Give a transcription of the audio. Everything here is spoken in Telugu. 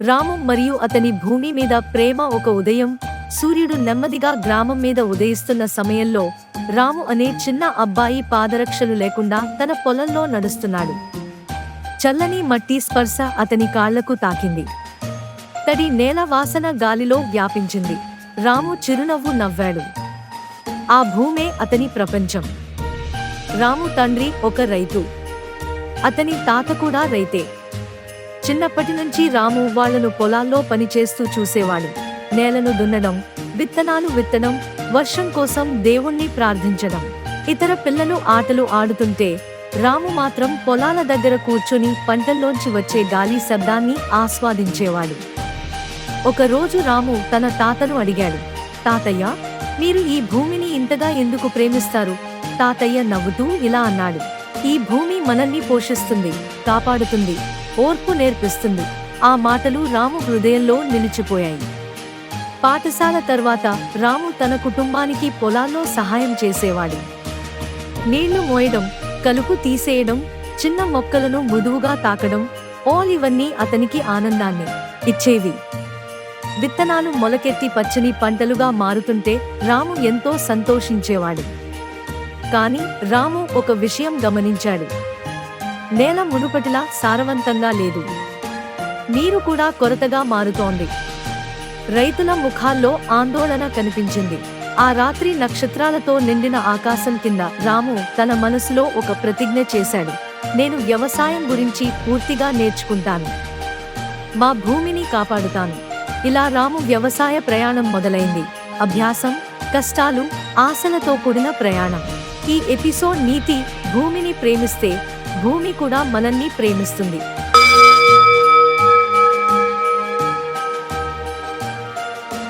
రాము మరియు అతని భూమి మీద ప్రేమ. ఒక ఉదయం సూర్యుడు నెమ్మదిగా గ్రామం మీద ఉదయిస్తున్న సమయంలో రాము అనే చిన్న అబ్బాయి పాదరక్షలు లేకుండా తన పొలంలో నడుస్తున్నాడు. చల్లని మట్టి స్పర్శ అతని కాళ్లకు తాకింది. తడి నేల వాసన గాలిలో వ్యాపించింది. రాము చిరునవ్వు నవ్వాడు. ఆ భూమే అతని ప్రపంచం. రాము తండ్రి ఒక రైతు. అతని తాత కూడా రైతే. చిన్నప్పటి నుంచి రాము వాళ్లను పొలాల్లో పనిచేస్తూ చూసేవాడు. నేలను దున్నడం, విత్తనాలు విత్తడం, వర్షం కోసం దేవుణ్ణి ప్రార్థించడం. ఇతర పిల్లలు ఆటలు ఆడుతుంటే రాము మాత్రం పొలాల దగ్గర కూర్చొని పంటల్లోంచి వచ్చే గాలి శబ్దాన్ని ఆస్వాదించేవాడు. ఒకరోజు రాము తన తాతను అడిగాడు, తాతయ్య, మీరు ఈ భూమిని ఇంతగా ఎందుకు ప్రేమిస్తారు? తాతయ్య నవ్వుతూ ఇలా అన్నాడు, ఈ భూమి మనల్ని పోషిస్తుంది, కాపాడుతుంది, ఓర్పు నేర్పిస్తుంది. ఆ మాటలు రాము హృదయంలో నిలిచిపోయాయి. పాఠశాల తర్వాత రాము తన కుటుంబానికి పొలాల్లో సహాయం చేసేవాడు. నీళ్లు మోయడం, కలుపు తీసేయడం, చిన్న మొక్కలను మృదువుగా తాకడం, ఇవన్నీ అతనికి ఆనందాన్ని ఇచ్చేవి. విత్తనాలు మొలకెత్తి పచ్చని పంటలుగా మారుతుంటే రాము ఎంతో సంతోషించేవాడు. కాని రాము ఒక విషయం గమనించాడు. నేల మునుపటిలా సారవంతంగా లేదు. నీరు కూడా కొరతగా మారుతోంది. రైతుల ముఖాల్లో ఆందోళన కనిపించింది. ఆ రాత్రి నక్షత్రాలతో నిండిన ఆకాశం కింద రాము తన మనసులో ఒక ప్రతిజ్ఞ చేశాడు, నేను వ్యవసాయం గురించి పూర్తిగా నేర్చుకుంటాను, మా భూమిని కాపాడుతాను. ఇలా రాము వ్యవసాయ ప్రయాణం మొదలైంది. అభ్యాసం, కష్టాలు, ఆశలతో కూడిన ప్రయాణం. ఈ ఎపిసోడ్ నీతి: భూమిని ప్రేమిస్తే భూమి కూడా మనల్ని ప్రేమిస్తుంది.